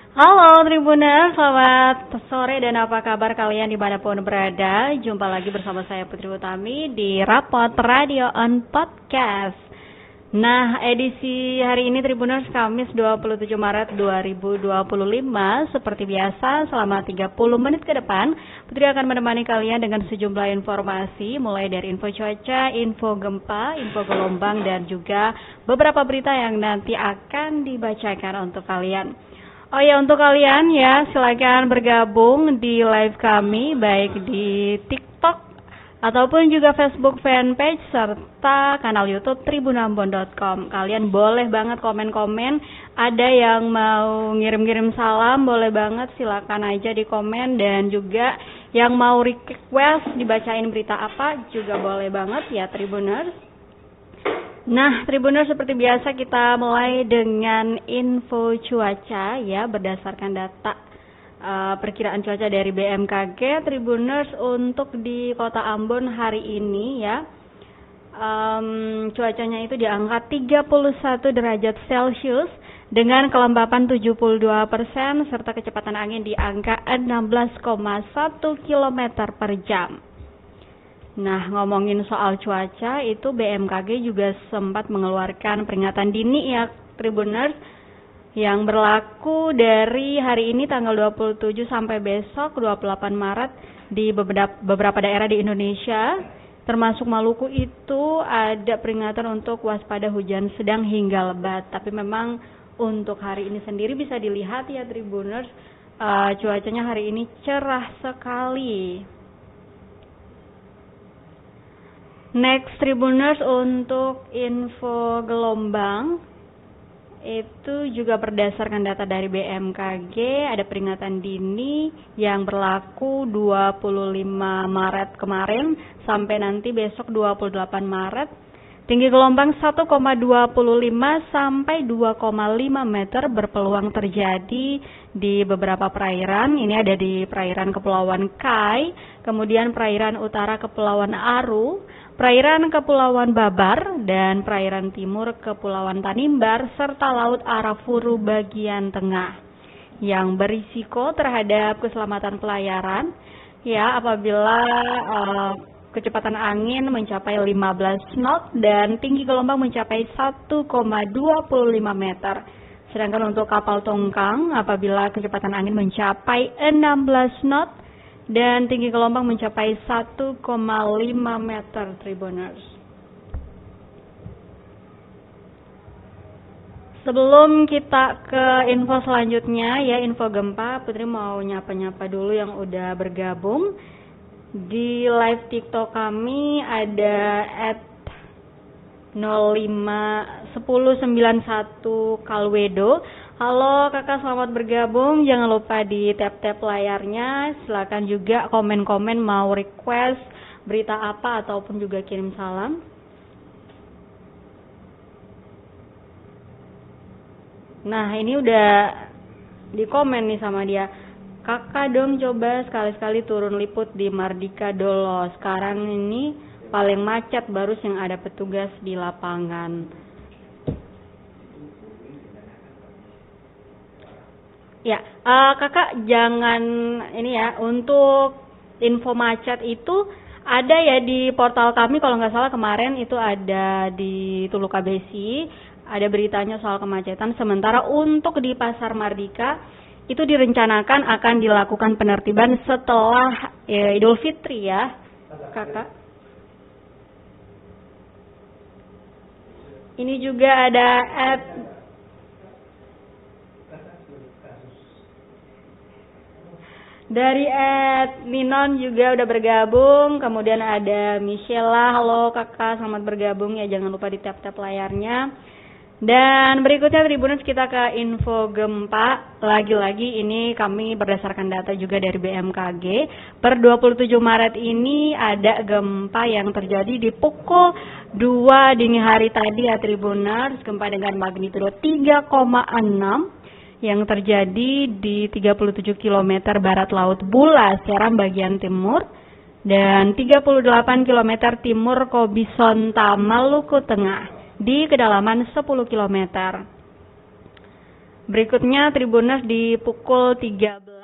Halo Tribuners, selamat sore dan apa kabar kalian dimanapun berada. Jumpa lagi bersama saya Putri Utami di Rapot Radio on Podcast. Nah, edisi hari ini Tribuners Kamis 27 Maret 2025. Seperti biasa, selama 30 menit ke depan Putri akan menemani kalian dengan sejumlah informasi, mulai dari info cuaca, info gempa, info gelombang, dan juga beberapa berita yang nanti akan dibacakan untuk kalian. Oh ya, untuk kalian ya, silakan bergabung di live kami baik di TikTok ataupun juga Facebook fanpage serta kanal YouTube tribunambon.com. Kalian boleh banget komen-komen, ada yang mau ngirim-ngirim salam boleh banget, silakan aja di komen, dan juga yang mau request dibacain berita apa juga boleh banget ya Tribuners. Nah, Tribuners, seperti biasa kita mulai dengan info cuaca ya, berdasarkan data perkiraan cuaca dari BMKG. Tribuners, untuk di Kota Ambon hari ini ya, cuacanya itu di angka 31 derajat Celcius dengan kelembapan 72% serta kecepatan angin di angka 16,1 km per jam. Nah, ngomongin soal cuaca, itu BMKG juga sempat mengeluarkan peringatan dini ya Tribuners, yang berlaku dari hari ini tanggal 27 sampai besok 28 Maret di beberapa daerah di Indonesia, termasuk Maluku. Itu ada peringatan untuk waspada hujan sedang hingga lebat. Tapi memang untuk hari ini sendiri bisa dilihat ya Tribuners, cuacanya hari ini cerah sekali. Next Tribuners, untuk info gelombang itu juga berdasarkan data dari BMKG, ada peringatan dini yang berlaku 25 Maret kemarin sampai nanti besok 28 Maret. Tinggi gelombang 1,25 sampai 2,5 meter berpeluang terjadi di beberapa perairan. Ini ada di perairan Kepulauan Kai, kemudian perairan utara Kepulauan Aru, perairan Kepulauan Babar, dan perairan timur Kepulauan Tanimbar, serta Laut Arafuru bagian tengah, yang berisiko terhadap keselamatan pelayaran ya apabila kecepatan angin mencapai 15 knot dan tinggi gelombang mencapai 1,25 meter. Sedangkan untuk kapal tongkang apabila kecepatan angin mencapai 16 knot dan tinggi gelombang mencapai 1,5 meter Tribuners. Sebelum kita ke info selanjutnya ya, info gempa, Putri mau nyapa-nyapa dulu yang udah bergabung. Di live TikTok kami ada @051091 Kalwedo. Halo kakak, selamat bergabung. Jangan lupa di tap-tap layarnya. Silakan juga komen-komen mau request berita apa ataupun juga kirim salam. Nah, ini udah di komen nih sama dia. Kakak dong coba sekali-sekali turun liput di Mardika Dolo. Sekarang ini paling macet, baru yang ada petugas di lapangan. Ya, kakak jangan ini ya, untuk info macet itu ada ya di portal kami, kalau nggak salah kemarin itu ada di Tulukabesi, ada beritanya soal kemacetan. Sementara untuk di Pasar Mardika itu direncanakan akan dilakukan penertiban setelah Idul Fitri ya, kakak. Ini juga ada dari Minon juga udah bergabung. Kemudian ada Michela, halo kakak, selamat bergabung ya, jangan lupa di tap-tap layarnya. Dan berikutnya Tribuners, kita ke info gempa. Lagi-lagi ini kami berdasarkan data juga dari BMKG. Per 27 Maret ini ada gempa yang terjadi di pukul 2 dini hari tadi ya Tribuners. Gempa dengan magnitudo 3,6 yang terjadi di 37 km barat Laut Bula, Seram bagian timur, dan 38 km timur Kobisonta, Maluku Tengah, di kedalaman 10 km. Berikutnya Tribuners di pukul 13.